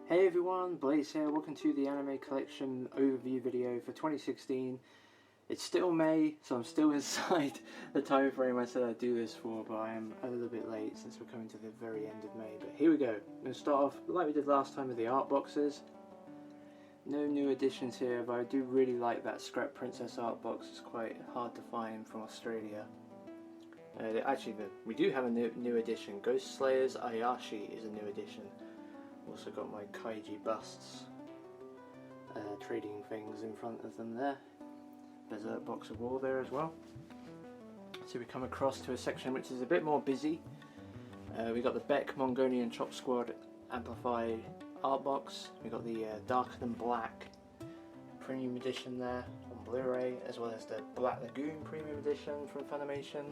Hey everyone, Blaze here, welcome to the anime collection overview video for 2016. It's still May, so I'm still inside the time frame I said I'd do this for, but I am a little bit late since we're coming to the very end of May. But here we go. I'm going to start off like we did last time with the art boxes. No new additions here, but I do really like that Scrap Princess art box. It's quite hard to find from Australia. We do have a new addition. Ghost Slayers Ayashi is a new addition. Also got my kaiji busts trading things in front of them there. There's a box of war there as well. So we come across to a section which is a bit more busy. We got the Beck Mongolian Chop Squad Amplified art box. We got the Darker Than Black Premium Edition there on Blu-ray, as well as the Black Lagoon Premium Edition from Funimation.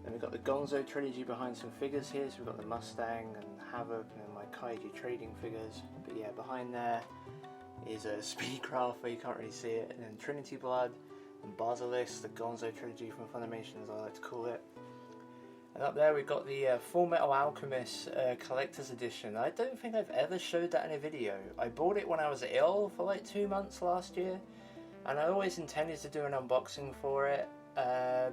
Then we've got the Gonzo trilogy behind some figures here, so we've got the Mustang and Havoc and my kaiji trading figures. But yeah, behind there is a Speedcraft where you can't really see it, and then Trinity Blood and Basilisk, the Gonzo trilogy from Funimation as I like to call it. And up there we've got the Full Metal Alchemist Collector's Edition. I don't think I've ever showed that in a video. I bought it when I was ill for like 2 months last year, and I always intended to do an unboxing for it.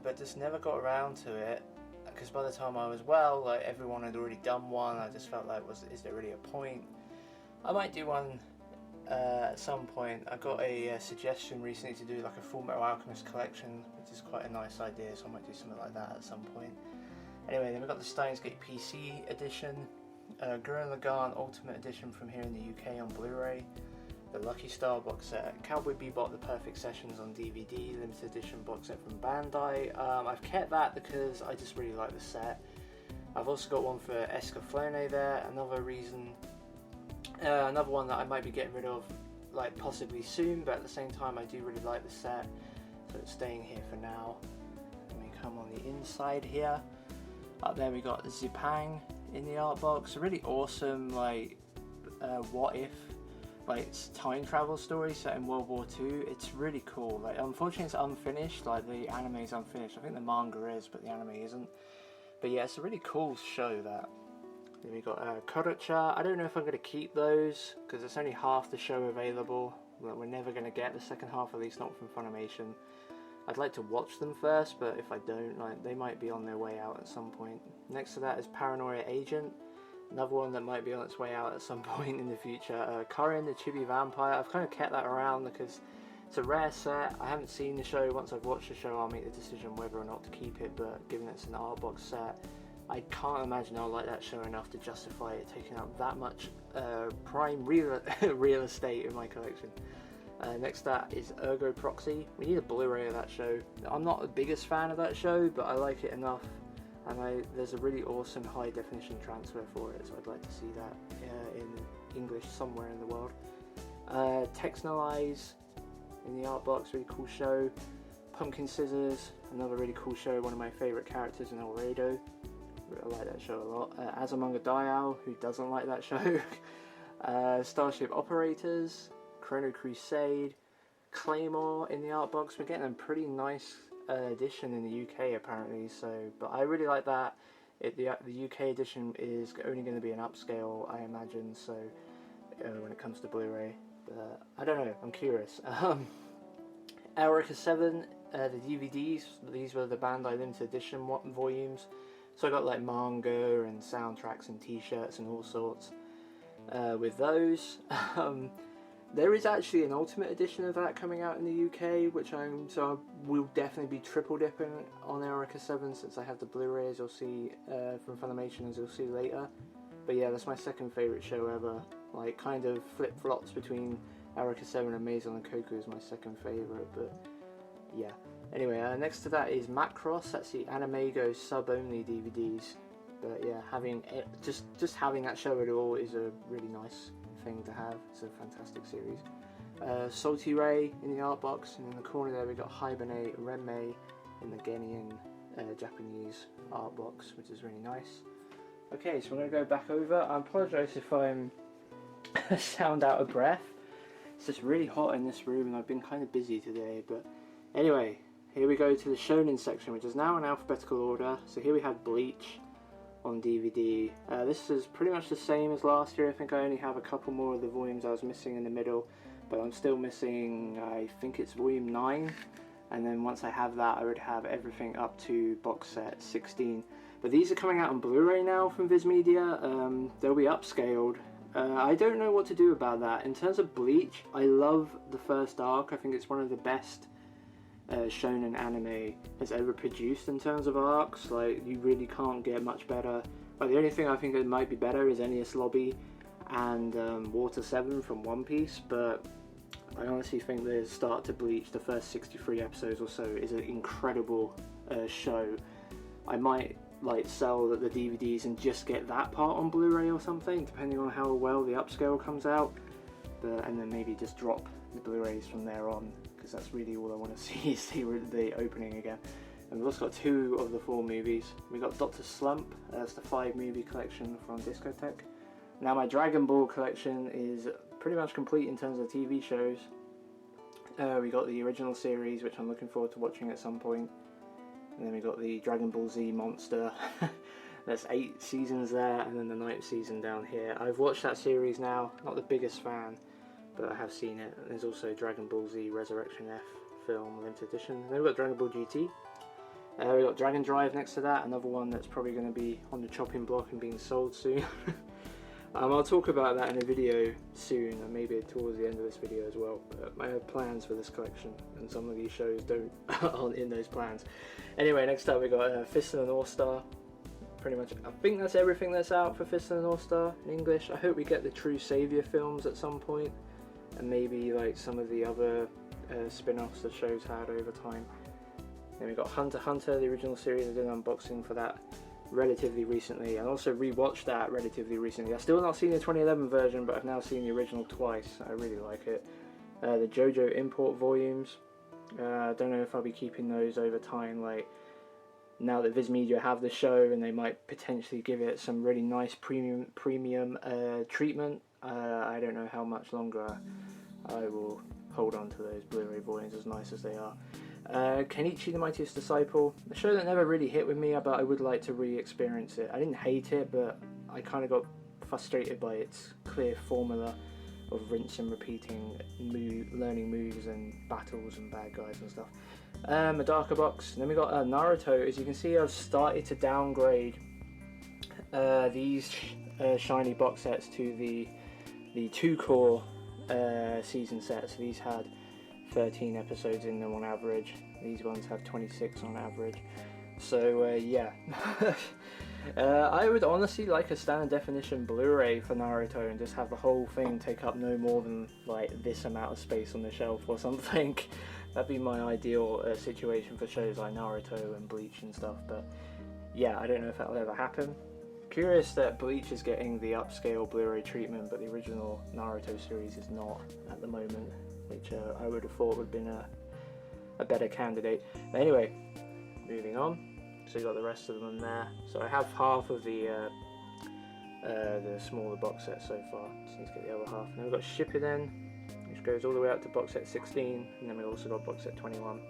But just never got around to it, because by the time I was well, like everyone had already done one. I just felt like, is there really a point? I might do one at some point. I got a suggestion recently to do like a Full Metal Alchemist collection, which is quite a nice idea, so I might do something like that at some point. Anyway, then we've got the Steins Gate PC edition, Gurren Lagann Ultimate Edition from here in the UK on Blu-ray, the Lucky Star box set, Cowboy Bebop The Perfect Sessions on DVD, limited edition box set from Bandai. I've kept that because I just really like the set. I've also got one for Escaflowne there, another one that I might be getting rid of like possibly soon, but at the same time I do really like the set, so it's staying here for now. Let me come on the inside here. Up there we got Zipang in the art box, a really awesome like what if time travel story set in World War II. It's really cool. Like, unfortunately it's unfinished, like the anime is unfinished. I think the manga is, but the anime isn't. But yeah, it's a really cool show that. Then we got Kodocha. I don't know if I'm going to keep those, because it's only half the show available. We're never going to get the second half, at least not from Funimation. I'd like to watch them first, but if I don't, like, they might be on their way out at some point. Next to that is Paranoia Agent. Another one that might be on its way out at some point in the future. Karin, the Chibi Vampire. I've kind of kept that around because it's a rare set. I haven't seen the show. Once I've watched the show, I'll make the decision whether or not to keep it, but given it's an art box set, I can't imagine I'll like that show enough to justify it taking up that much prime real estate in my collection. Next to that is Ergo Proxy. We need a Blu-ray of that show. I'm not the biggest fan of that show, but I like it enough. And there's a really awesome high definition transfer for it, so I'd like to see that in English somewhere in the world. Texnalize in the art box, really cool show. Pumpkin Scissors, another really cool show, one of my favourite characters in Alredo. I like that show a lot. Azumanga Daioh, who doesn't like that show. Starship Operators, Chrono Crusade, Claymore in the art box. We're getting a pretty nice edition in the UK apparently, but I really like that. The UK edition is only going to be an upscale, I imagine, so when it comes to Blu-ray, but I don't know, I'm curious. Eureka 7, the DVDs, these were the Bandai limited edition volumes, so I got like manga and soundtracks and t-shirts and all sorts with those. There is actually an Ultimate Edition of that coming out in the UK, so I will definitely be triple dipping on Eureka 7 since I have the Blu-ray, as you'll see from Funimation, as you'll see later. But yeah, that's my second favourite show ever. Like, kind of flip-flops between Eureka 7 and Maison and Koku is my second favourite, but yeah. Anyway, next to that is Macross. That's the Animego sub-only DVDs. But yeah, just having that show at all is a really nice thing to have. It's a fantastic series. Salty Ray in the art box, and in the corner there we got Hibernate Renmei in the Genian Japanese art box, which is really nice. Okay, so we're going to go back over. I apologise if I'm sound out of breath. It's just really hot in this room and I've been kind of busy today, but anyway, here we go to the Shonen section, which is now in alphabetical order. So here we have Bleach, on DVD. This is pretty much the same as last year. I think I only have a couple more of the volumes I was missing in the middle, but I'm still missing, I think it's volume 9, and then once I have that I would have everything up to box set 16. But these are coming out on Blu-ray now from Viz Media. They'll be upscaled. I don't know what to do about that. In terms of Bleach, I love the first arc. I think it's one of the best shonen anime has ever produced in terms of arcs. Like, you really can't get much better. Like, the only thing I think that might be better is Enies Lobby and Water 7 from One Piece, but I honestly think the start to Bleach, the first 63 episodes or so, is an incredible show. I might like sell the DVDs and just get that part on Blu-ray or something, depending on how well the upscale comes out, and then maybe just drop the Blu-rays from there on, because that's really all I want to see is the opening again. And we've also got 2 of the 4 movies. We got Dr. Slump, that's the 5 movie collection from Discotek. Now my Dragon Ball collection is pretty much complete in terms of TV shows. We got the original series, which I'm looking forward to watching at some point. And then we got the Dragon Ball Z Monster. There's 8 seasons there, and then the 9th season down here. I've watched that series now, not the biggest fan, but I have seen it. There's also Dragon Ball Z Resurrection F film limited edition. Then we've got Dragon Ball GT. We've got Dragon Drive next to that, another one that's probably going to be on the chopping block and being sold soon. I'll talk about that in a video soon, and maybe towards the end of this video as well. But I have plans for this collection, and some of these shows aren't in those plans. Anyway, next up we got Fist of the North Star. Pretty much, I think that's everything that's out for Fist of the North Star in English. I hope we get the True Savior films at some point, and maybe like some of the other spin-offs the show's had over time. Then we got Hunter x Hunter, the original series. I did an unboxing for that relatively recently, and also rewatched that relatively recently. I've still not seen the 2011 version, but I've now seen the original twice. I really like it. The JoJo import volumes, I don't know if I'll be keeping those over time, like now that Viz Media have the show, and they might potentially give it some really nice premium treatment. I don't know how much longer I will hold on to those Blu-ray volumes, as nice as they are. Kenichi the Mightiest Disciple, a show that never really hit with me, but I would like to re-experience it. I didn't hate it, but I kind of got frustrated by its clear formula of rinse and repeating, learning moves and battles and bad guys and stuff. A darker box. And then we got Naruto. As you can see, I've started to downgrade these shiny box sets to the 2-core season sets. These had 13 episodes in them on average. These ones have 26 on average. So yeah. I would honestly like a standard definition Blu-ray for Naruto and just have the whole thing take up no more than like this amount of space on the shelf or something. That'd be my ideal situation for shows like Naruto and Bleach and stuff, but yeah, I don't know if that'll ever happen. Curious that Bleach is getting the upscale Blu-ray treatment, but the original Naruto series is not at the moment, which I would have thought would have been a better candidate. But anyway, moving on. So you got the rest of them there. So I have half of the smaller box set so far. Just need to get the other half. And then we've got Shippuden, which goes all the way up to box set 16, and then we've also got box set 21.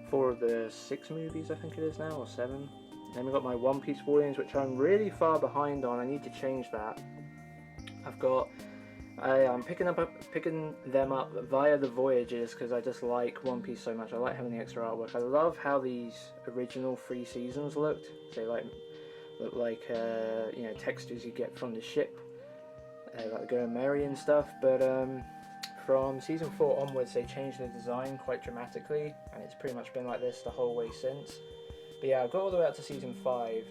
4 of the 6 movies, I think it is now, or 7. And then we've got my One Piece volumes, which I'm really far behind on. I need to change that. I'm picking them up via the Voyages because I just like One Piece so much. I like having the extra artwork. I love how these original 3 seasons looked. They look like textures you get from the ship, like the Go Merry and stuff. But from season 4 onwards, they changed the design quite dramatically, and it's pretty much been like this the whole way since. But yeah, I got all the way up to season 5.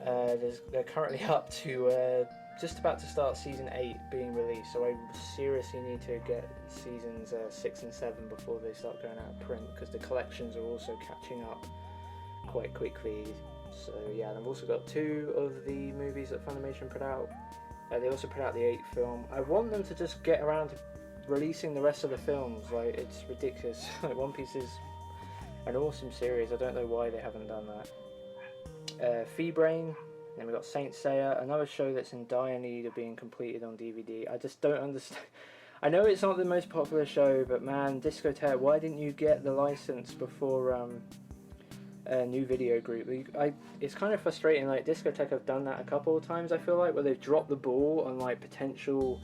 They're currently up to just about to start season 8 being released, so I seriously need to get seasons 6 and 7 before they start going out of print, because the collections are also catching up quite quickly. So yeah, and I've also got 2 of the movies that Funimation put out. They also put out the 8th film. I want them to just get around to releasing the rest of the films. Like, it's ridiculous. Like, One Piece is an awesome series. I don't know why they haven't done that. Feebrain. Then we got Saint Seiya, another show that's in dire need of being completed on DVD. I just don't understand. I know it's not the most popular show, but man, Discotek, why didn't you get the license before new video group. It's kind of frustrating. Like Discotheque have done that a couple of times, I feel like, where they've dropped the ball on like potential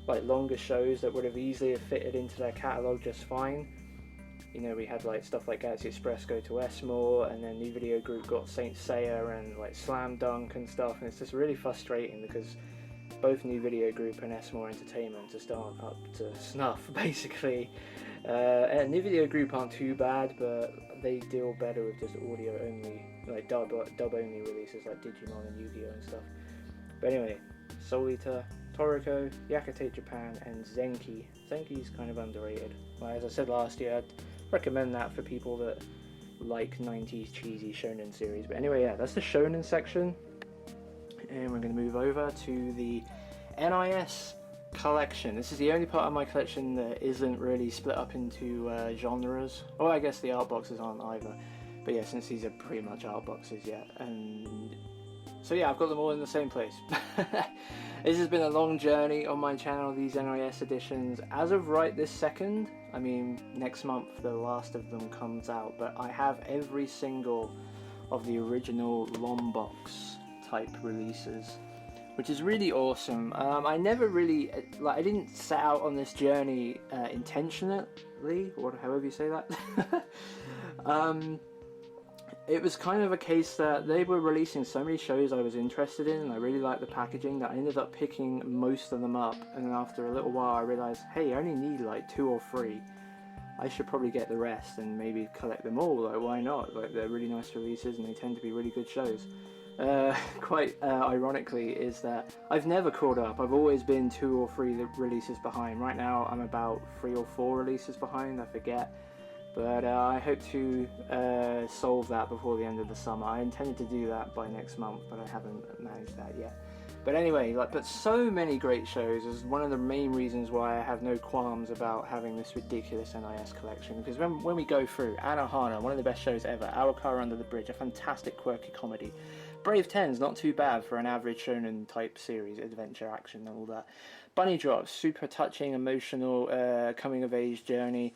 like longer shows that would have easily fitted into their catalogue just fine. You know, we had like stuff like Galaxy Express go to Esmore, and then New Video Group got Saint Seiya and like Slam Dunk and stuff, and it's just really frustrating because both New Video Group and Esmore Entertainment just aren't up to snuff, basically. And New Video Group aren't too bad, but they deal better with just audio only, like dub only releases like Digimon and Yu-Gi-Oh and stuff. But anyway, Soul Eater, Toriko, Yakutate Japan, and Zenki. Zenki's kind of underrated. Well, as I said last year, I'd recommend that for people that like 90s cheesy shonen series. But anyway, yeah, that's the shonen section. And we're going to move over to the NIS collection. This is the only part of my collection that isn't really split up into genres. Oh, I guess the art boxes aren't either. But yeah, since these are pretty much art boxes, yeah. And so yeah, I've got them all in the same place. This has been a long journey on my channel, these NIS editions. As of right this second, I mean, next month the last of them comes out, but I have every single of the original long box type releases, which is really awesome. I never really, like, I didn't set out on this journey intentionally, or however you say that. It was kind of a case that they were releasing so many shows I was interested in, and I really liked the packaging, that I ended up picking most of them up. And then after a little while I realised, hey, I only need like 2 or 3. I should probably get the rest and maybe collect them all. Like, why not? Like, they're really nice releases and they tend to be really good shows. Quite ironically is that I've never caught up. I've always been 2 or 3 releases behind. Right now I'm about 3 or 4 releases behind, I forget. But I hope to solve that before the end of the summer. I intended to do that by next month, but I haven't managed that yet. But anyway, but so many great shows is one of the main reasons why I have no qualms about having this ridiculous NIS collection. Because when we go through Anohana, one of the best shows ever, Our Car Under the Bridge, a fantastic quirky comedy. Brave Ten's not too bad for an average shonen type series, adventure, action and all that. Bunny Drops, super touching, emotional, coming of age journey.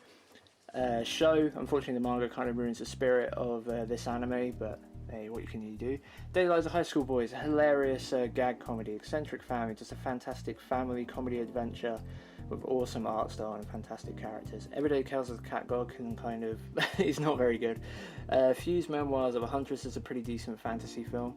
Show, unfortunately the manga kind of ruins the spirit of this anime, but hey, what can you do? Daily Lives of High School Boys, a hilarious gag comedy, eccentric family, just a fantastic family comedy adventure with awesome art style and fantastic characters. Everyday Tales of the Cat God can kind of, is not very good. Fuse Memoirs of a Huntress is a pretty decent fantasy film.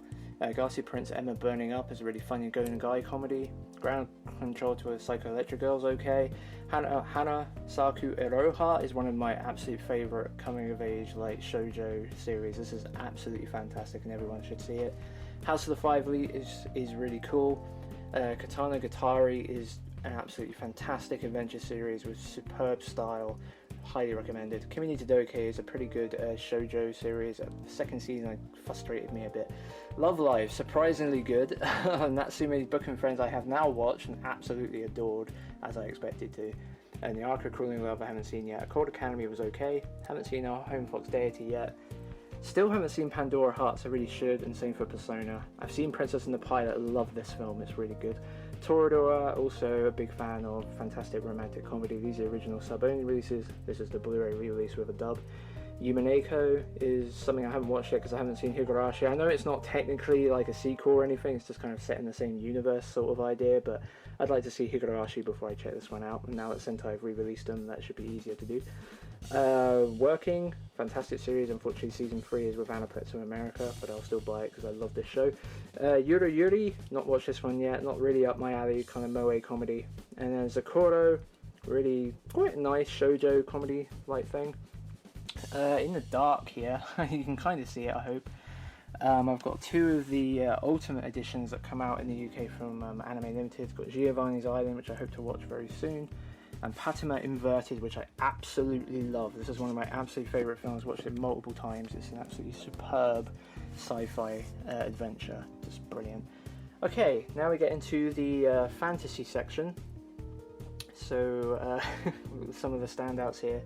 Ghastly Prince Emma Burning Up is a really funny Golden Guy comedy. Ground Control to a Psycho Electric Girl's okay. Hana Saku Eroha is one of my absolute favourite coming of age like shoujo series. This is absolutely fantastic and everyone should see it. House of the Five Leaf is really cool. Katana Gatari is an absolutely fantastic adventure series with superb style. Highly recommended. Kimi to Doke is a pretty good shoujo series. The second season frustrated me a bit. Love Live, surprisingly good. Natsume's Book and Friends I have now watched and absolutely adored, as I expected to. And the Arc of Crueling Love I haven't seen yet. Cold Academy was okay. Haven't seen our Home Fox Deity yet. Still haven't seen Pandora Hearts, I really should, and same for Persona. I've seen Princess and the Pilot, love this film, it's really good. Toradora, also a big fan of fantastic romantic comedy. These are original sub-only releases. This is the Blu-ray re-release with a dub. Yumaneko is something I haven't watched yet because I haven't seen Higurashi. I know it's not technically like a sequel or anything, it's just kind of set in the same universe sort of idea, but I'd like to see Higurashi before I check this one out. And now that Sentai have re-released them, that should be easier to do. Working, fantastic series. Unfortunately season 3 is with Aniplex in America, but I'll still buy it because I love this show. Yuri Yuri, not watched this one yet, not really up my alley, kind of moe comedy. And then Zakoro, really quite a nice shoujo comedy like thing. In the dark here, you can kind of see it, I hope. I've got 2 of the Ultimate editions that come out in the UK from Anime Limited. I've got Giovanni's Island, which I hope to watch very soon, and Fatima Inverted, which I absolutely love. This is one of my absolute favourite films, watched it multiple times. It's an absolutely superb sci-fi adventure, just brilliant. Okay, now we get into the fantasy section. So some of the standouts here.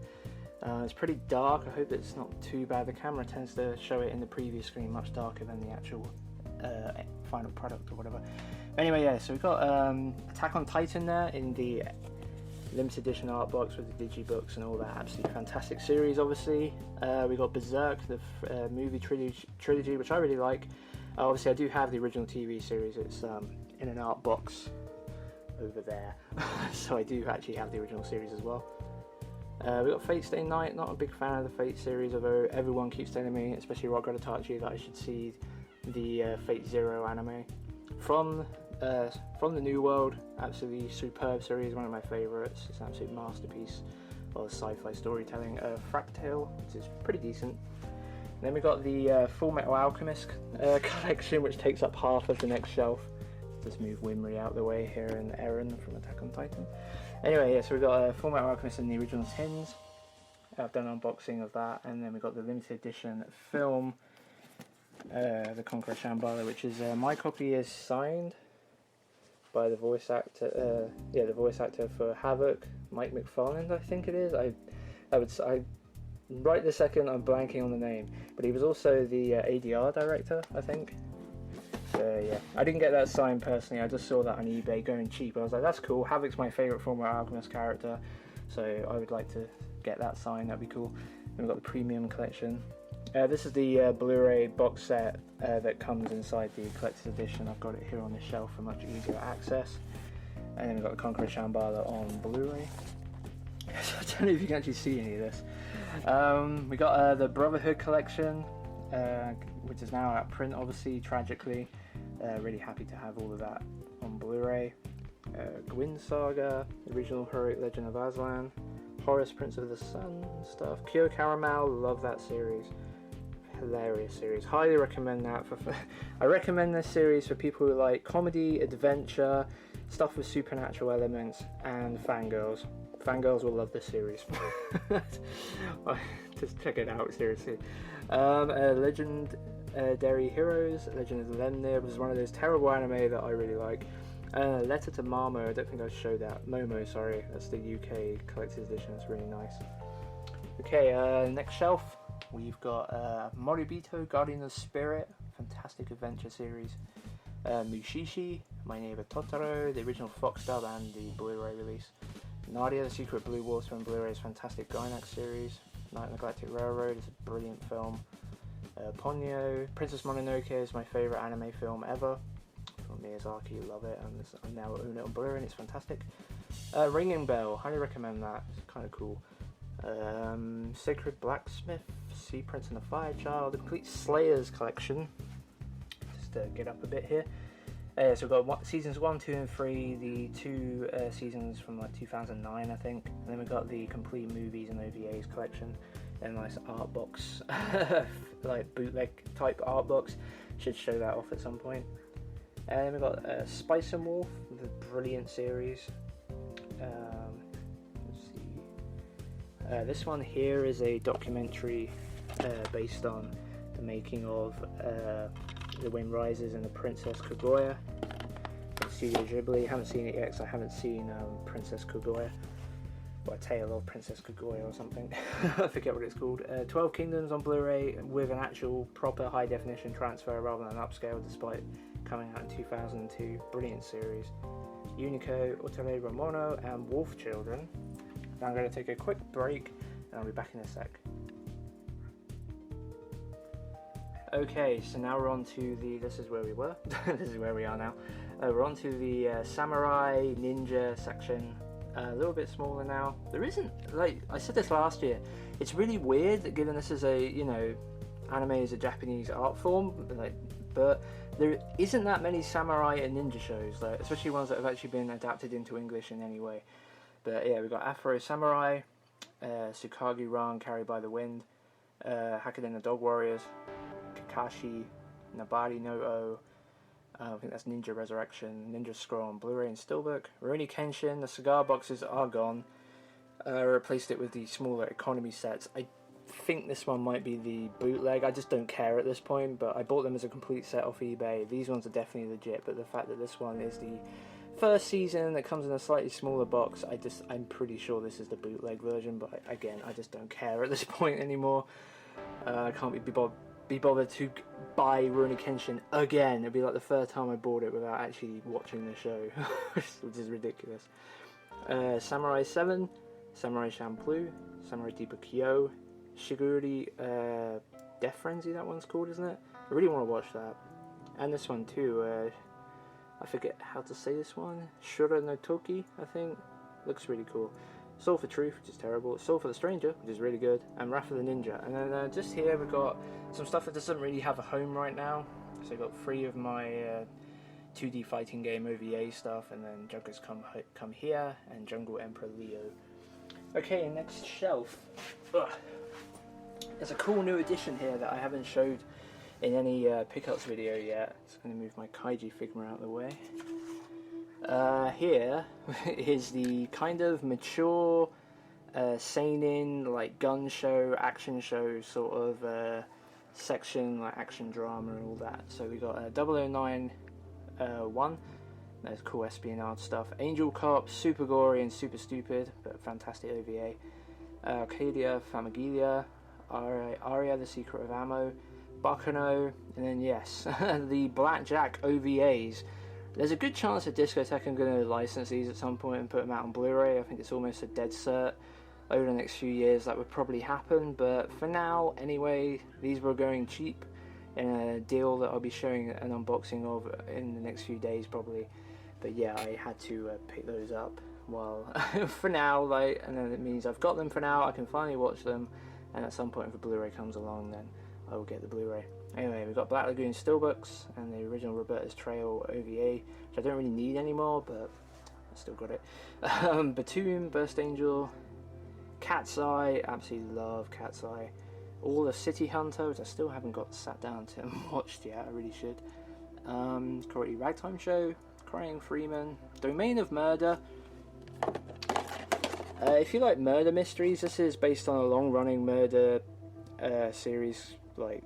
It's pretty dark. I hope it's not too bad. The camera tends to show it in the preview screen much darker than the actual final product or whatever. Anyway, yeah, so we've got Attack on Titan there in the limited edition art box with the digibooks and all that. Absolutely fantastic series, obviously. We got Berserk, the movie trilogy, which I really like. Obviously, I do have the original TV series. It's in an art box over there. So I do actually have the original series as well. We got Fate Stay Night. Not a big fan of the Fate series, although everyone keeps telling me, especially Rock Tachi, that I should see the Fate Zero anime. From the New World, absolutely superb series, one of my favourites. It's an absolute masterpiece of sci-fi storytelling. Fractale, which is pretty decent. Then we got the Full Metal Alchemist collection, which takes up half of the next shelf. Just move Wimry out the way here, and Eren from Attack on Titan. Anyway, yeah, so we got Full Metal Alchemist in the original tins. I've done an unboxing of that, and then we got the limited edition film, The Conqueror Shambhala, which is my copy is signed by the voice actor. The voice actor for Havoc, Mike McFarland, I think it is. I right this second I'm blanking on the name, but he was also the ADR director, I think. So yeah, I didn't get that signed personally. I just saw that on eBay going cheap. I was like, that's cool. Havoc's my favourite former Alchemist character, so I would like to get that signed. That'd be cool. Then we've got the premium collection. This is the Blu-ray box set that comes inside the collector's edition. I've got it here on the shelf for much easier access. And then we've got the Conqueror Shambhala on Blu-ray. I don't know if you can actually see any of this. We got the Brotherhood collection, which is now out of print, obviously, tragically. Really happy to have all of that on Blu-ray. Gwyn Saga, original Heroic Legend of Aslan, Horus, Prince of the Sun stuff. Kyo Caramel, love that series. Hilarious series. Highly recommend that. I recommend this series for people who like comedy, adventure, stuff with supernatural elements, and fangirls. Fangirls will love this series. Just check it out, seriously. Legendary Heroes, Legend of Lemnir, which is one of those terrible anime that I really like. Letter to Momo, I don't think I showed that. Momo, sorry, that's the UK collector's edition, it's really nice. Okay, next shelf, we've got Moribito, Guardian of Spirit, fantastic adventure series. Mushishi, My Neighbor Totoro, the original Fox dub and the Blu-ray release. Nadia, The Secret Blue Water and Blu-ray's fantastic Gainax series. Night on the Galactic Railroad is a brilliant film. Ponyo, Princess Mononoke is my favourite anime film ever. From Miyazaki, love it, and I now own it on Blu-ray and it's fantastic. Ringing Bell, highly recommend that, it's kind of cool. Sacred Blacksmith, Sea Prince and the Fire Child, the complete Slayers collection. Just to get up a bit here. So we've got seasons 1, 2 and 3, the two seasons from like 2009 I think, and then we've got the complete movies and OVAs collection, and a nice art box, like bootleg type art box, should show that off at some point. And then we've got Spice and Wolf, the brilliant series. Let's see. This one here is a documentary based on the making of The Wind Rises and the Princess Kaguya from Studio Ghibli. Haven't seen it yet because I haven't seen Princess Kaguya, or A Tale of Princess Kaguya or something. I forget what it's called. 12 Kingdoms on Blu-ray with an actual proper high definition transfer rather than upscale, despite coming out in 2002. Brilliant series. Unico, Otele Ramono and Wolf Children. Now I'm going to take a quick break and I'll be back in a sec. Okay, so now we're on to the, this is where we were, this is where we are now. We're on to the Samurai Ninja section, a little bit smaller now. There isn't, like, I said this last year, it's really weird that given this is a, you know, anime is a Japanese art form, like, but there isn't that many samurai and ninja shows, like, especially ones that have actually been adapted into English in any way. But yeah, we've got Afro Samurai, Tsukagi Ran, Carried by the Wind, Hackett and the Dog Warriors, Kakashi, Nabari no O, I think that's Ninja Resurrection, Ninja Scroll on Blu-ray and Steelbook, Rurouni Kenshin. The cigar boxes are gone. Replaced it with the smaller economy sets. I think this one might be the bootleg. I just don't care at this point, but I bought them as a complete set off eBay. These ones are definitely legit, but the fact that this one is the first season that comes in a slightly smaller box, I'm pretty sure this is the bootleg version, but again, I just don't care at this point anymore. I can't be bothered to buy Rurouni Kenshin again. It'd be like the third time I bought it without actually watching the show, which is ridiculous. Samurai 7, Samurai Champloo, Samurai Deeper Kyo, Shiguri Death Frenzy, that one's called, isn't it? I really want to watch that. And this one too, I forget how to say this one, Shura no Toki, I think. Looks really cool. Soul for Truth, which is terrible. Soul for the Stranger, which is really good. And Wrath of the Ninja. And then just here we've got some stuff that doesn't really have a home right now. So I've got 3 of my 2D fighting game OVA stuff, and then Jungle's Come Here, and Jungle Emperor Leo. Okay, next shelf. Ugh. There's a cool new addition here that I haven't showed in any pickups video yet. So I'm going to move my Kaiji Figma out of the way. Here is the kind of mature seinen, like gun show, action show sort of section, like action drama and all that. So we got 009 1, there's cool espionage stuff. Angel Cop, super gory and super stupid, but fantastic OVA. Arcadia Famiglia, Aria the Secret of Ammo, Baccano, and then yes, the Blackjack OVAs. There's a good chance that Discotech are going to license these at some point and put them out on Blu-ray. I think it's almost a dead cert. Over the next few years that would probably happen, but for now anyway, these were going cheap in a deal that I'll be showing an unboxing of in the next few days probably. But yeah, I had to pick those up while for now, like, and then it means I've got them for now. I can finally watch them, and at some point if the Blu-ray comes along, then I will get the Blu-ray. Anyway, we've got Black Lagoon Steelbooks and the original Roberta's Trail OVA, which I don't really need anymore, but I still got it. Batum, Burst Angel, Cat's Eye, absolutely love Cat's Eye. All of City Hunter, which I still haven't got sat down to and watched yet, I really should. Karate Ragtime Show, Crying Freeman, Domain of Murder. If you like murder mysteries, this is based on a long-running murder series, like,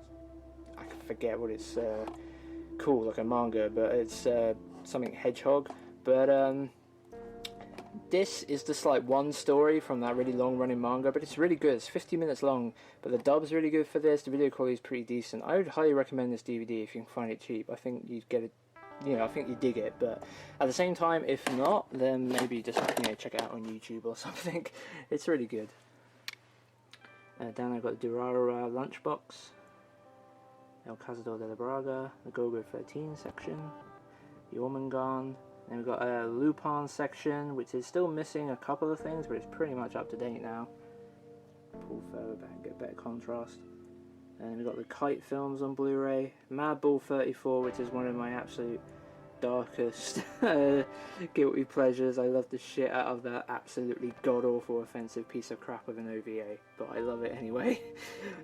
I forget what it's called, like a manga, but it's something Hedgehog. But this is just like one story from that really long-running manga, but it's really good. It's 50 minutes long, but the dub's really good for this. The video quality is pretty decent. I would highly recommend this DVD if you can find it cheap. I think you'd get it, you know, I think you dig it, but at the same time, if not, then maybe just, you know, check it out on YouTube or something. It's really good. Down I've got the Durara Lunchbox, El Cazador de la Braga, the Gogo 13 section, Jormungand. Then we've got a Lupin section, which is still missing a couple of things, but it's pretty much up to date now. Pull further back, get better contrast. And we've got the Kite films on Blu-ray. Mad Bull 34, which is one of my absolute darkest guilty pleasures. I love the shit out of that absolutely god-awful offensive piece of crap of an OVA, but I love it anyway.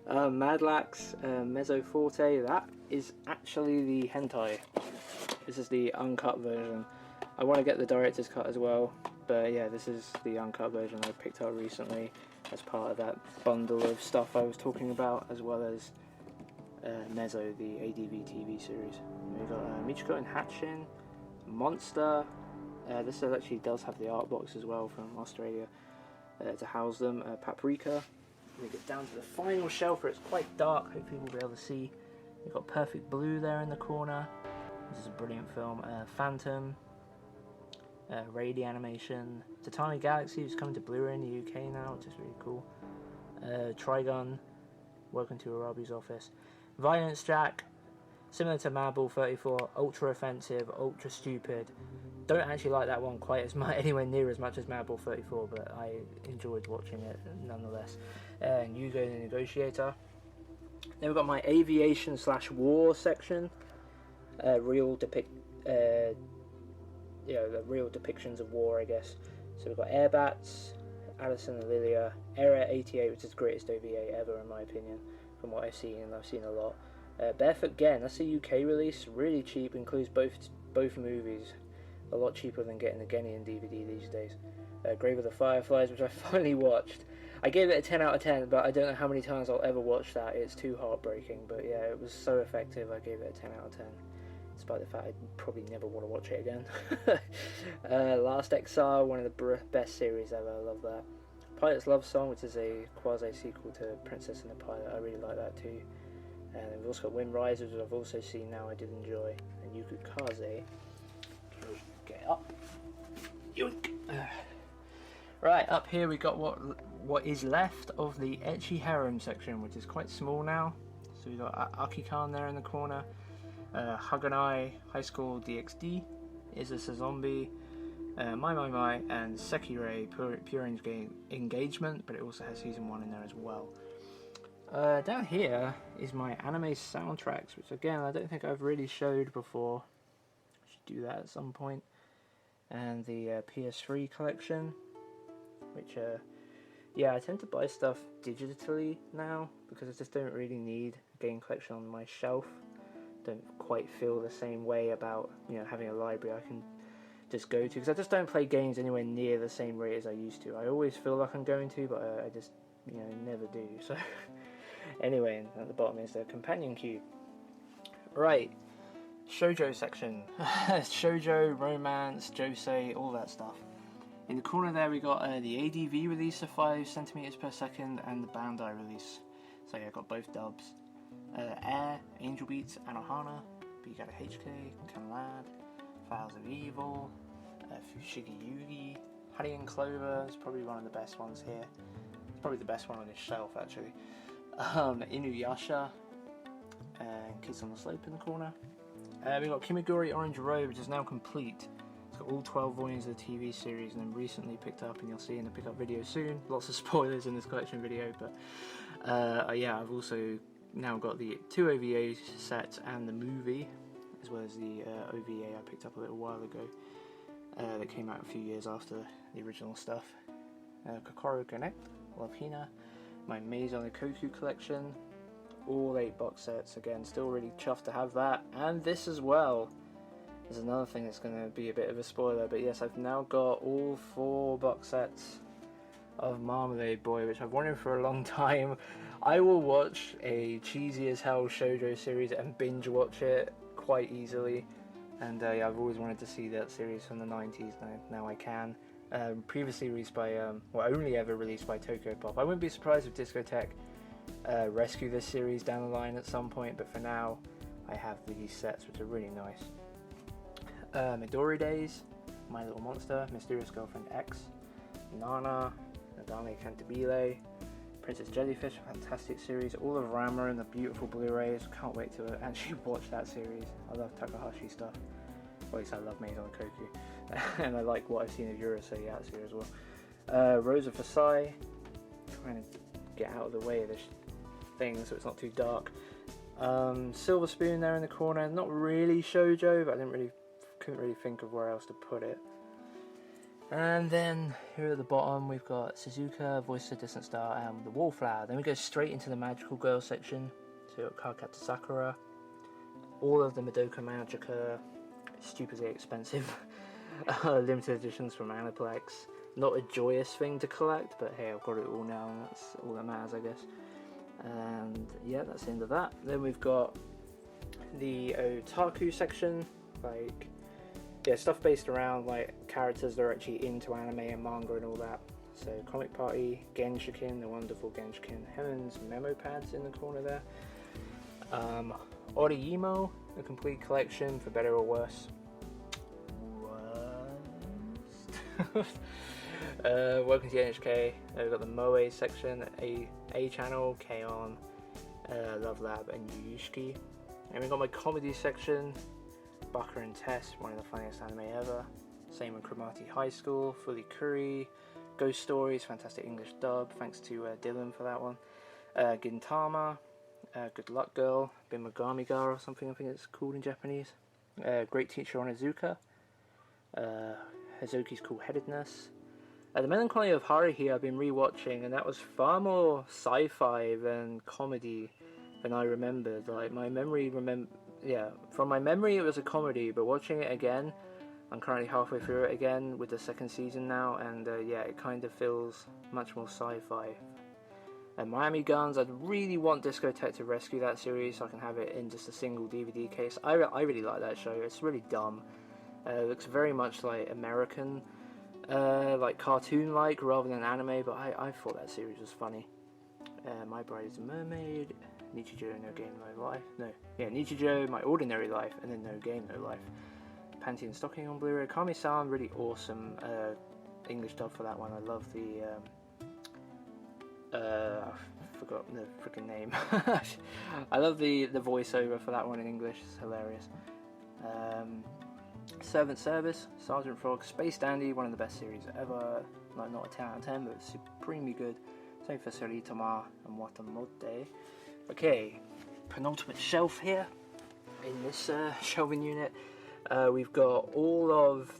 Madlax, Mezzo Forte, that is actually the hentai. This is the uncut version. I want to get the director's cut as well, but yeah, this is the uncut version I picked up recently as part of that bundle of stuff I was talking about, as well as Mezzo, the ADV TV series. We've got Michiko and Hatchin, Monster. This actually does have the art box as well from Australia to house them. Paprika. We get down to the final shelf where it's quite dark, hopefully we'll be able to see. We've got Perfect Blue there in the corner. This is a brilliant film. Phantom, Ray animation, Titanic Galaxy, which is coming to Blu-ray in the UK now, which is really cool. Trigun, Welcome to Arabi's Office. Violence Jack, similar to Mad Bull 34, ultra offensive, ultra stupid. Don't actually like that one quite as much, anywhere near as much as Mad Bull 34, but I enjoyed watching it nonetheless. Yugo the Negotiator. Then we've got my aviation / war section. The real depictions of war, I guess. So we've got Airbats, Alison and Lilia, Era 88, which is the greatest OVA ever in my opinion, from what I've seen, and I've seen a lot. Barefoot Gen, that's a UK release, really cheap, includes both movies, a lot cheaper than getting the Genian DVD these days. Grave of the Fireflies, which I finally watched. I gave it a 10 out of 10, but I don't know how many times I'll ever watch that. It's too heartbreaking, but yeah, it was so effective, I gave it a 10 out of 10. Despite the fact I'd probably never want to watch it again. Last Exile, one of the best series ever, I love that. Pilot's Love Song, which is a quasi-sequel to Princess and the Pilot, I really like that too. And we've also got Wind Rises, which I've also seen now, I did enjoy. And Yuku Kaze, get it up. Yoink. Right, up here we got what is left of the Ecchi Harem section, which is quite small now. So we got Akikan there in the corner, Haganai High School DxD, Is This a Zombie, My, and Sekirei Pure Engagement, but it also has season 1 in there as well. Down here is my anime soundtracks, which again I don't think I've really showed before. I should do that at some point. And the PS3 collection, which yeah, I tend to buy stuff digitally now because I just don't really need a game collection on my shelf. Don't quite feel the same way about, you know, having a library I can just go to, because I just don't play games anywhere near the same rate as I used to. I always feel like I'm going to, but I just, you know, never do. So anyway, and at the bottom is the companion cube. Right, shoujo section. Shoujo, romance, josei, all that stuff. In the corner there we got the ADV release of 5 centimeters per second and the Bandai release. So yeah, I got both dubs. Air, Angel Beats, Anohana, Bigata HK, Kanlad, Files of Evil, Fushigi Yugi, Honey and Clover is probably one of the best ones here. It's probably the best one on this shelf actually. Inuyasha, and Kids on the Slope in the corner. We got Kimiguri Orange Road, which is now complete. It's got all 12 volumes of the TV series, and then recently picked up, and you'll see in the pickup video soon. Lots of spoilers in this collection video, but yeah, I've also now got the 2 OVA sets and the movie, as well as the OVA I picked up a little while ago that came out a few years after the original stuff. Kokoro Connect, Love Hina, my Maison Koku collection, all 8 box sets, again still really chuffed to have that, and this as well. There's another thing that's going to be a bit of a spoiler, but yes, I've now got all 4 box sets of Marmalade Boy, which I've wanted for a long time. I will watch a cheesy as hell shoujo series and binge watch it quite easily, and yeah, I've always wanted to see that series from the 90s, now I can. Previously released by, well, only ever released by Tokyo Pop. I wouldn't be surprised if Discotheque rescue this series down the line at some point, but for now I have these sets, which are really nice. Midori Days, My Little Monster, Mysterious Girlfriend X, Nana, Nadame Cantabile, Princess Jellyfish, a fantastic series, all of Ranma and the beautiful Blu-rays. Can't wait to actually watch that series. I love Takahashi stuff. Well, at least I love Maison Koku. And I like what I've seen of Urusei Yatsura as well. Rose of Versailles, trying to get out of the way of this thing so it's not too dark. Silver Spoon there in the corner, not really shoujo, but I couldn't really think of where else to put it. And then here at the bottom we've got Suzuka, Voice of a Distant Star, and the Wallflower. Then we go straight into the Magical Girl section. So we've got Cardcaptor Sakura, all of the Madoka Magica, stupidly expensive limited editions from Aniplex. Not a joyous thing to collect, but hey, I've got it all now, and that's all that matters, I guess. And yeah, that's the end of that. Then we've got the Otaku section, like, yeah, stuff based around like characters that are actually into anime and manga and all that. So Comic Party, Genshiken, the wonderful Genshiken, Helen's memo pads in the corner there. Orihimo, a complete collection for better or worse. Welcome to the NHK. We've got the Moe section, A Channel, K-On, Love Lab, and Yushiki. And we've got my comedy section, Baka and Tess, one of the funniest anime ever. Same with Cromartie High School, Fully Curry, Ghost Stories, fantastic English dub, thanks to Dylan for that one. Gintama, Good Luck Girl, Bimagami Ga or something I think it's called in Japanese. Great Teacher Onizuka, Hazuki's Cool-Headedness. The Melancholy of Haruhi I've been rewatching, and that was far more sci-fi than comedy than I remembered. Like, my memory from my memory it was a comedy, but watching it again, I'm currently halfway through it again with the 2nd season now, and yeah, it kind of feels much more sci-fi. And Miami Guns, I'd really want Discotheque to rescue that series so I can have it in just a single DVD case. I really like that show. It's really dumb. It looks very much like American, like cartoon-like rather than anime, but I thought that series was funny. My Bride is a Mermaid, Nichijou, No Game, No Life. No, yeah, Nichijou, My Ordinary Life, and then No Game, No Life. Panty and Stocking on Blu-ray. Kami-san, really awesome English dub for that one. I love the I've forgotten the freaking name. I love the voiceover for that one in English. It's hilarious. Servant Service, Sergeant Frog, Space Dandy, one of the best series ever. Like, not a 10 out of 10, but supremely good. Same for Saritama and Watamote. Okay, penultimate shelf here in this shelving unit. We've got all of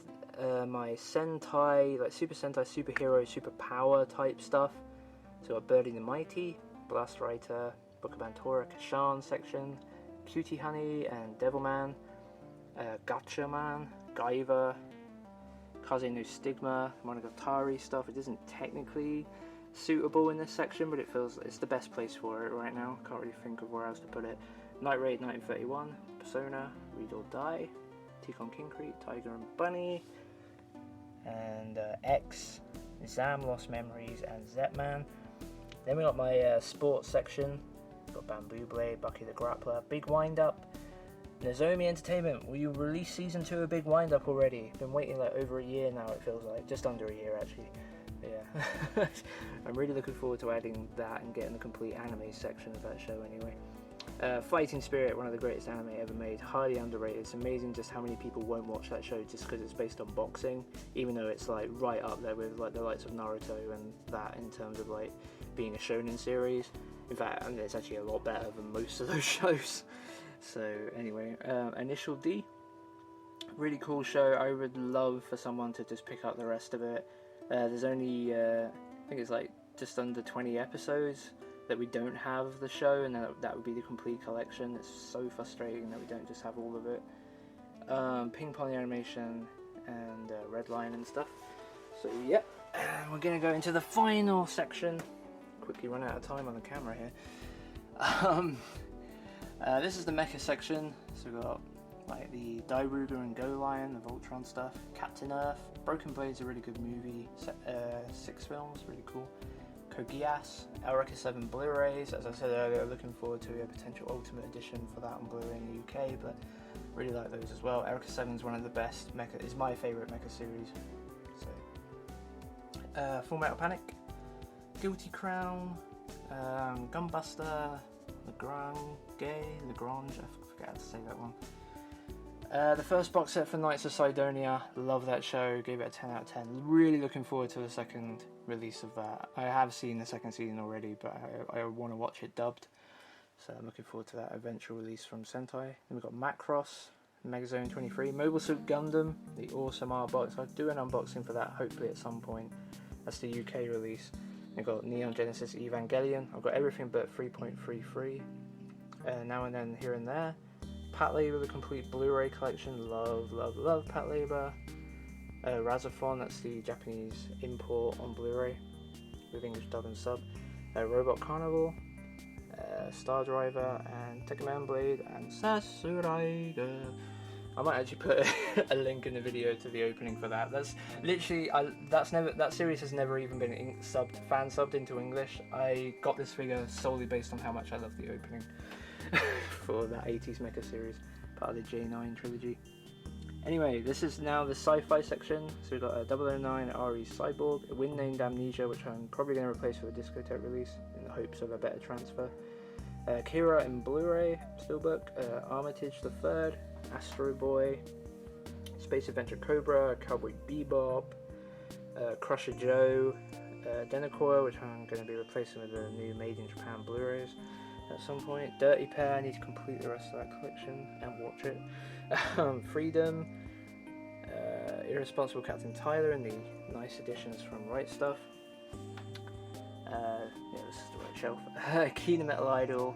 my Sentai, like Super Sentai, superhero, super power type stuff. So we've got Birdie the Mighty, Blast Writer, Book of Bantora, Kashan section, Cutie Honey and Devilman, Gatchaman, Gaiva, Kaze no Stigma, Monogatari stuff. It isn't technically suitable in this section, but it feels it's the best place for it right now. Can't really think of where else to put it. Night Raid 1931, Persona, Read or Die, Tikon Kincrete, Tiger and Bunny, and X, Zam Lost Memories, and Zetman. Then we got my sports section. Got Bamboo Blade, Bucky the Grappler, Big Wind Up, Nozomi Entertainment. Will you release season 2 of Big Wind Up already? Been waiting like over a year now. It feels like just under a year actually. But yeah, I'm really looking forward to adding that and getting the complete anime section of that show anyway. Fighting Spirit, one of the greatest anime ever made, highly underrated. It's amazing just how many people won't watch that show just because it's based on boxing, even though it's like right up there with like the likes of Naruto and that in terms of like being a shonen series. In fact, I mean, it's actually a lot better than most of those shows. So anyway, Initial D, really cool show. I would love for someone to just pick up the rest of it. There's only I think it's like just under 20 episodes that we don't have the show, and that would be the complete collection. It's so frustrating that we don't just have all of it. Ping Pong Animation and Red Line and stuff. So yeah, we're gonna go into the final section. Quickly run out of time on the camera here. This is the mecha section. So we've got like the Dairuga and Go Lion, the Voltron stuff, Captain Earth, Broken Blade's a really good movie, 6 films, really cool. Kogias, Eureka 7 Blu-rays. As I said earlier, looking forward to a potential Ultimate Edition for that on Blu-ray in the UK, but really like those as well. Eureka 7 is one of the best mecha, is my favourite mecha series. So, Full Metal Panic, Guilty Crown, Gunbuster, Lagrange, I forget how to say that one. The first box set for Knights of Sidonia, love that show, gave it a 10 out of 10. Really looking forward to the second release of that. I have seen the second season already, but I want to watch it dubbed, so I'm looking forward to that eventual release from Sentai. Then we've got Macross, Megazone 23, Mobile Suit Gundam, the awesome art box. I'll do an unboxing for that hopefully at some point. That's the UK release. We've got Neon Genesis Evangelion. I've got everything but 3.33 now and then here and there. Patlabor, the complete Blu-ray collection. Love Patlabor. Razafon, that's the Japanese import on Blu-ray with English dub and sub. Robot Carnival, Star Driver, and Tekken Blade, and Sasuraiga. I might actually put a link in the video to the opening for that. That's literally, that series has never even been fan subbed into English. I got this figure solely based on how much I love the opening for that 80s mecha series, part of the J9 trilogy. Anyway, this is now the sci-fi section. So we've got a 009 RE Cyborg, a Wind Named Amnesia, which I'm probably going to replace for the Discotheque release in the hopes of a better transfer. Kira in Blu-ray Steelbook, Armitage the Third, Astro Boy, Space Adventure Cobra, Cowboy Bebop, Crusher Joe, Denocore, which I'm going to be replacing with the new Made in Japan Blu-rays at some point. Dirty Pair, I need to complete the rest of that collection and watch it. Freedom, Irresponsible Captain Tyler, and the nice additions from Right Stuff. Yeah, this is the right shelf. Key to Metal Idol,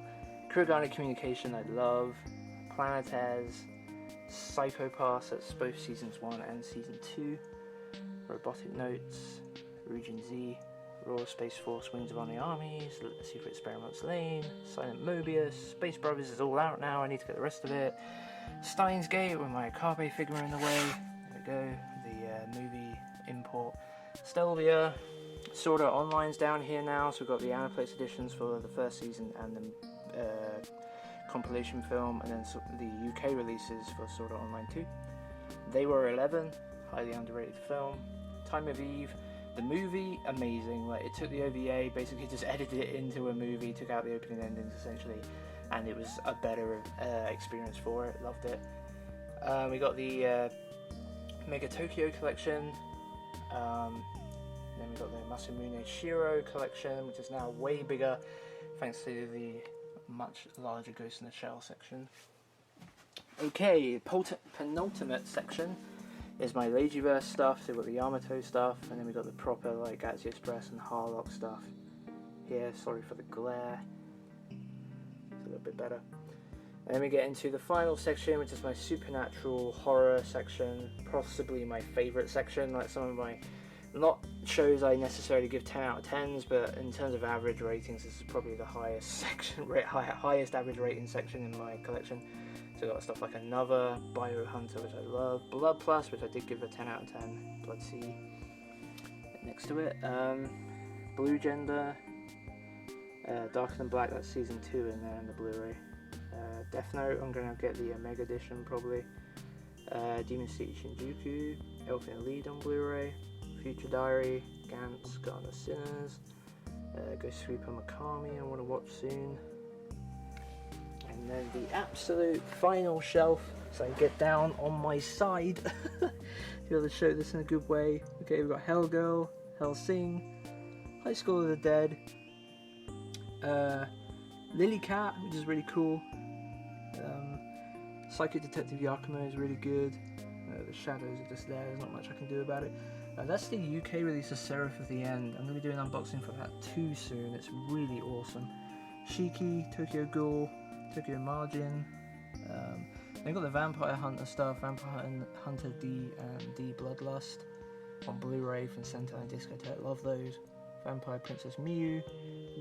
Kurogane Communication, I love. Planetes, Psychopaths, that's both seasons 1 and season 2. Robotic Notes, Region Z, Raw Space Force, Wings of Honor Armies, Secret Experiments Lane, Silent Mobius, Space Brothers is all out now, I need to get the rest of it. Steins Gate with my Akabe figure in the way, there we go, the movie import. Stelvia, Sword Art Online's down here now, so we've got the Aniplex editions for the first season and the compilation film, and then the UK releases for Sword Art Online 2. They Were 11, highly underrated film. Time of Eve, The movie, amazing. Like, it took the OVA, basically just edited it into a movie, took out the opening endings essentially, and it was a better experience for it. Loved it. We got the Mega Tokyo collection. Then we got the Masamune Shiro collection, which is now way bigger thanks to the much larger Ghost in the Shell section. Okay, penultimate section is my Leijiverse stuff. So we've got the Yamato stuff, and then we got the proper like Gatsby Express and Harlock stuff here. Sorry for the glare. It's a little bit better. And then we get into the final section, which is my supernatural horror section, possibly my favourite section. Like some of my, not shows I necessarily give 10 out of 10s, but in terms of average ratings, this is probably the highest section, highest average rating section in my collection. So I've got stuff like Another, Biohunter, which I love, Blood Plus, which I did give a 10 out of 10, Blood Sea next to it, Blue Gender, Darker Than Black, that's season 2 in there in the Blu-ray. Death Note, I'm going to get the Omega edition probably. Demon City Shinjuku, Elf in the Lead on Blu-ray, Future Diary, Gantz, Garden of Sinners, Ghost Sweeper Makami I want to watch soon. And then the absolute final shelf, so I get down on my side to be able to show this in a good way. Okay, we've got Hellgirl, Hellsing, High School of the Dead, Lily Cat, which is really cool. Psychic Detective Yakumo is really good. The shadows are just there, there's not much I can do about it. That's the UK release of Seraph of the End. I'm going to be doing an unboxing for that too soon. It's really awesome. Shiki, Tokyo Ghoul, Tokyo Margin. They've got the Vampire Hunter stuff, Vampire Hunter D and D Bloodlust on Blu-ray from Sentai and Discotheque. Love those. Vampire Princess Miyu,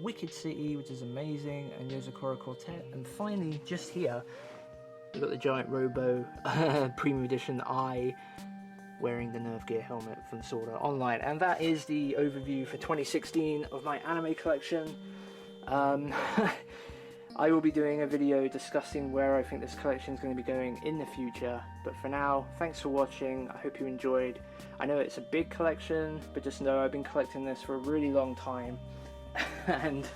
Wicked City, which is amazing, and Yozakura Quartet. And finally, just here, we've got the Giant Robo Premium Edition Eye wearing the Nerve Gear helmet from Sword Art Online. And that is the overview for 2016 of my anime collection. I will be doing a video discussing where I think this collection is going to be going in the future, but for now, thanks for watching. I hope you enjoyed. I know it's a big collection, but just know I've been collecting this for a really long time, and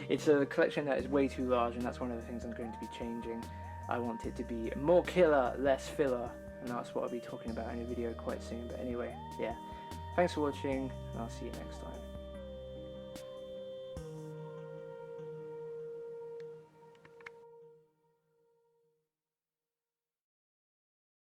it's a collection that is way too large, and that's one of the things I'm going to be changing. I want it to be more killer, less filler, and that's what I'll be talking about in a video quite soon. But anyway, yeah, thanks for watching, and I'll see you next time.